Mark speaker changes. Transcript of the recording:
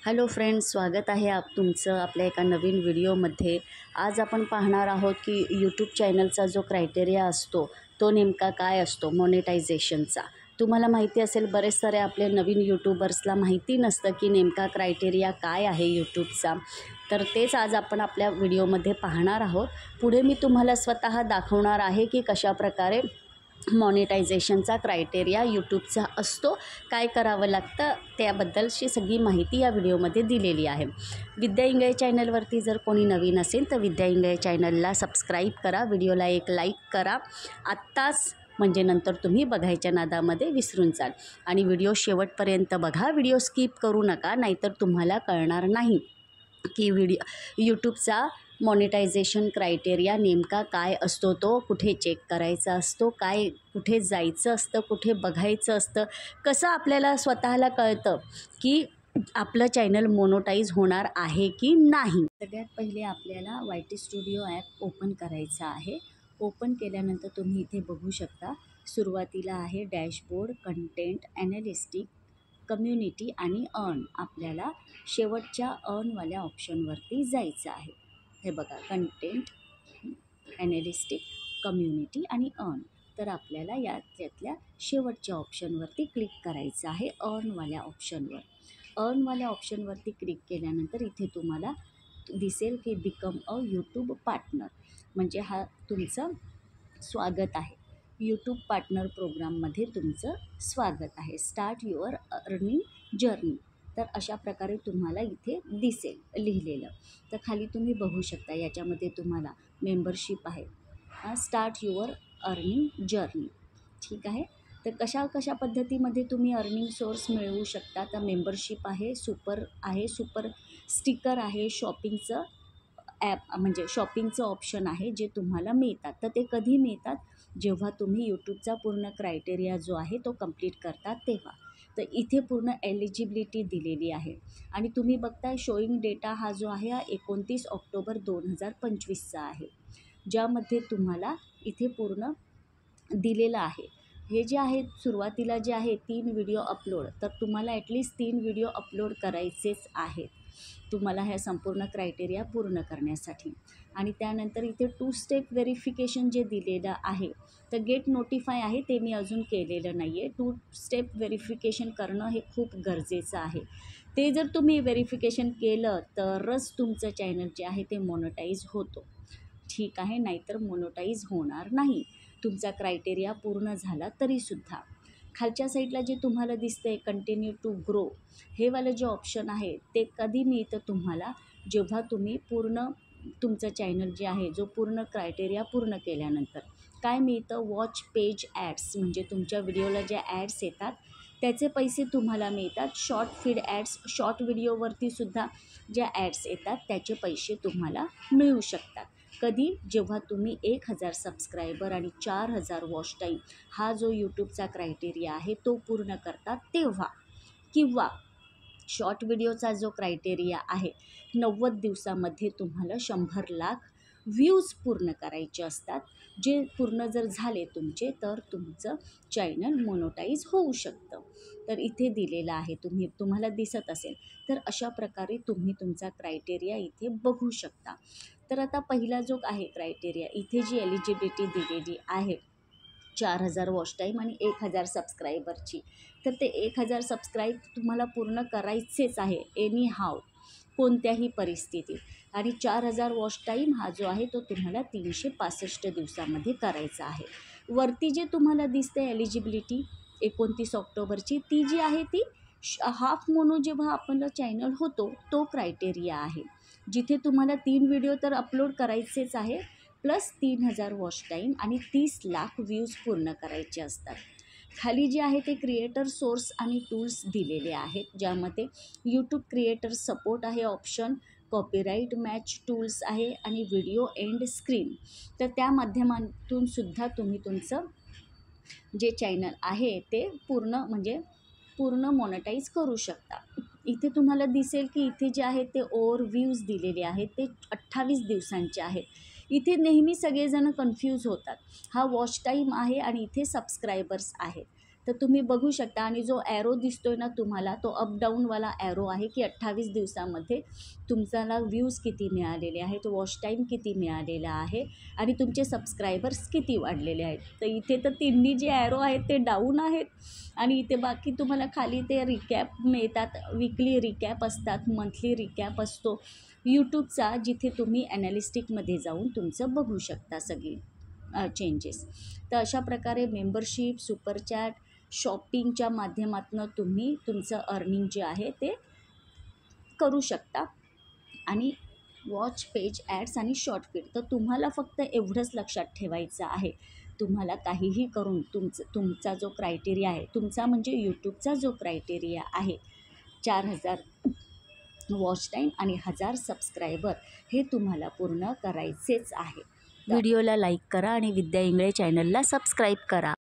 Speaker 1: Hello friends, स्वागत आहे तुमचं आपल्या एका नवीन व्हिडिओमध्ये। आज आपण पाहणार आहोत की यूट्यूब चॅनलचा जो क्रायटेरिया असतो तो नेमका काय असतो मॉनेटायझेशनचा। तुम्हाला माहिती असेल, बरेच सारे आपले नवीन यूट्यूबर्सला माहिती नसतं की नेमका क्रायटेरिया काय आहे यूट्यूबचा। तर तेच आज आपण आपल्या व्हिडिओमध्ये पाहणार आहोत। पुढे मी तुम्हाला स्वतः दाखवणार आहे की कशाप्रकारे मॉनेटायझेशनचा क्रायटेरिया यूट्यूबचा असतो, काय करावं लागतं त्याबद्दलची सगळी माहिती या व्हिडिओमध्ये दिलेली आहे। विद्या इंगळे चॅनलवरती जर कोणी नवीन असेल तर विद्या इंगळे चॅनलला सबस्क्राईब करा, व्हिडिओला एक लाईक करा आत्ताच, म्हणजे नंतर तुम्ही बघायच्या नादामध्ये विसरून जाल। आणि व्हिडिओ शेवटपर्यंत बघा, व्हिडिओ स्किप करू नका, नाहीतर तुम्हाला कळणार नाही की यूट्यूबचा मॉनेटायझेशन क्रायटेरिया नेमका काय असतो, तो कुठे चेक करायचा असतो, काय कुठे जायचं असतं, कुठे बघायचं असतं, कसं आपल्याला स्वतःला कळतं की आपलं चॅनल मोनोटाईज होणार आहे की नाही। सगळ्यात पहिले आपल्याला YT स्टुडिओ ॲप ओपन करायचं आहे। ओपन केल्यानंतर तुम्ही इथे बघू शकता, सुरुवातीला आहे डॅशबोर्ड, कंटेंट, ॲनालिस्टिक, कम्युनिटी आणि अर्न। आपल्याला शेवटच्या अर्नवाल्या ऑप्शनवरती जायचं आहे। हे बघा, कंटेंट, ॲनालिस्टिक, कम्युनिटी आणि अर्न। तर आपल्याला यातल्या शेवटच्या ऑप्शनवरती क्लिक करायचं आहे, अर्नवाल्या ऑप्शनवर। अर्नवाल्या ऑप्शनवरती क्लिक केल्यानंतर इथे तुम्हाला दिसेल की बिकम अ यूट्यूब पार्टनर, म्हणजे हा तुमचं स्वागत आहे। यूट्यूब पार्टनर प्रोग्राममध्ये तुमचं स्वागत आहे। Start your earning journey. तर अशा प्रकारे तुम्हाला इथे दिसेल लिहिलेलं। तर खाली तुम्ही बघू शकता, याच्यामध्ये तुम्हाला मेंबरशिप आहे, स्टार्ट युअर अर्निंग जर्नी, ठीक आहे। तर कशा पद्धतीमध्ये तुम्ही अर्निंग सोर्स मिळवू शकता, तर मेंबरशिप आहे, सुपर स्टिकर आहे, शॉपिंगचं ॲप म्हणजे शॉपिंगचं ऑप्शन आहे जे तुम्हाला मिळतात। तर ते कधी मिळतात, जेव्हा तुम्ही यूट्यूबचा पूर्ण क्रायटेरिया जो आहे तो कंप्लीट करतात तेव्हा। तर इथे पूर्ण एलिजिबिलिटी दिलेली आहे आणि तुम्ही बघताय शोईंग डेटा हा जो आहे हा 29 ऑक्टोबर 2025चा आहे, ज्यामध्ये तुम्हाला इथे पूर्ण दिलेलं आहे। हे जे आहे सुरुवातीला जे आहे 3 व्हिडिओ अपलोड, तर तुम्हाला ॲटलिस्ट 3 व्हिडिओ अपलोड करायचेच आहेत तुम्हाला ह्या संपूर्ण क्रायटेरिया पूर्ण करण्यासाठी। आणि त्यानंतर इथे 2 स्टेप व्हेरिफिकेशन जे दिलेलं आहे, तर गेट नोटिफाय आहे, ते मी अजून केलेलं नाही आहे। 2 स्टेप व्हेरिफिकेशन करणं हे खूप गरजेचं आहे। ते जर तुम्ही व्हेरिफिकेशन केलं तरच तुमचं चॅनल जे आहे ते मोनोटाईज होतो, ठीक आहे, नाहीतर मोनोटाईज होणार नाही तुमचा क्रायटेरिया पूर्ण झाला तरीसुद्धा। खालच्या साईडला जे तुम्हाला दिसतंय कंटिन्यू टू ग्रो, हे वालं जे ऑप्शन आहे ते कधी मिळतं तुम्हाला, जेव्हा तुम्ही पूर्ण तुमचं चॅनल जे आहे जो पूर्ण क्रायटेरिया पूर्ण केल्यानंतर। काय मिळतं, वॉच पेज ॲड्स, म्हणजे तुमच्या व्हिडिओला ज्या ॲड्स येतात त्याचे पैसे तुम्हाला मिळतात। शॉर्ट फीड ॲड्स, शॉर्ट व्हिडिओवरती सुद्धा ज्या ॲड्स येतात त्याचे पैसे तुम्हाला मिळू शकतात। कधी, जेव्हा तुम्ही 1000 सबस्क्रायबर आणि 4000 वॉच टाईम हा जो यूट्यूबचा क्रायटेरिया आहे तो पूर्ण करतात तेव्हा, किंवा शॉर्ट व्हिडिओचा जो क्रायटेरिया आहे 90 दिवसामध्ये तुम्हाला 100 लाख व्ह्यूज पूर्ण करायचे असतात। जे पूर्ण जर झाले तुमचे, तर तुमचं चॅनल मोनोटाईज होऊ शकतं। तर इथे दिलेलं आहे, तुम्हाला दिसत असेल, तर अशा प्रकारे तुम्ही तुमचा क्रायटेरिया इथे बघू शकता। तर आता पहिला जो आहे क्रायटेरिया, इथे जी एलिजिबिलिटी दिलेली आहे 4000 वॉच टाईम आणि 1000 सबस्क्रायबरची, तर ते 1000 सबस्क्राईब तुम्हाला पूर्ण करायचेच आहे एनी हाव, कोणत्याही परिस्थितीत। आणि 4000 वॉच टाईम हा जो आहे तो तुम्हाला 365 दिवसामध्ये करायचा आहे। वरती जे तुम्हाला दिसते एलिजिबिलिटी 29 ऑक्टोबरची, ती जी आहे ती हाफ मोनो जेव्हा आपलं चॅनल होतो तो क्रायटेरिया आहे, जिथे तुम्हाला 3 व्हिडिओ तर अपलोड करायचेच आहे, प्लस 3000 वॉच टाईम आणि 30 लाख व्ह्यूज पूर्ण करायचे असतात। खाली जे आहे ते क्रिएटर सोर्स आणि टूल्स दिलेले आहेत, ज्यामध्ये यूट्यूब क्रिएटर सपोर्ट आहे ऑप्शन, कॉपीराईट मॅच टूल्स आहे आणि व्हिडिओ एंड स्क्रीन। तर त्या माध्यमातून सुद्धा तुम्ही तुमचं जे चॅनल आहे ते पूर्ण मॉनेटाईज करू शकता। इथे तुम्हाला दिसेल की इथे जे आहे ते ओव्हरव्ह्यूज दिलेले आहेत ते 28 दिवसांचे आहेत। इथे नेहमी सगळेजण कन्फ्यूज होतात, हा वॉच टाईम आहे आणि इथे सबस्क्रायबर्स आहेत। तर तुम्ही बघू शकता. आणि जो ॲरो दिसतोय ना तुम्हाला, तो अप डाऊनवाला ॲरो आहे की 28 दिवसामध्ये तुमच्याला व्ह्यूज किती मिळालेले आहेत, वॉच टाईम किती मिळालेला आहे आणि तुमचे सबस्क्रायबर्स किती वाढलेले आहेत. तर इथे तर तिन्ही जे ॲरो आहेत ते डाऊन आहेत आणि इथे बाकी तुम्हाला खाली ते रिकॅप मिळतात. वीकली रिकॅप असतात, मंथली रिकॅप असतो यूट्यूबचा, जिथे तुम्ही ॲनालिस्टिकमध्ये जाऊन तुमचं बघू शकता सगळी चेंजेस. तर अशा प्रकारे मेंबरशिप, सुपर चॅट, शॉपिंगच्या माध्यमातून तुम्ही तुमचं अर्निंग जे आहे ते करू शकता. आणि वॉच पेज ॲड्स आणि शॉर्ट फीड. तर तुम्हाला फक्त एवढंच लक्षात ठेवायचं आहे. तुम्हाला काहीही करून तुमचा जो क्रायटेरिया आहे, तुमचा म्हणजे यूट्यूबचा जो क्रायटेरिया आहे 4,000 वॉच टाईम आणि 1,000 सबस्क्रायबर, हे तुम्हाला पूर्ण करायचेच आहे. व्हिडिओला लाईक करा आणि विद्या इंगळे चॅनलला सबस्क्राईब करा.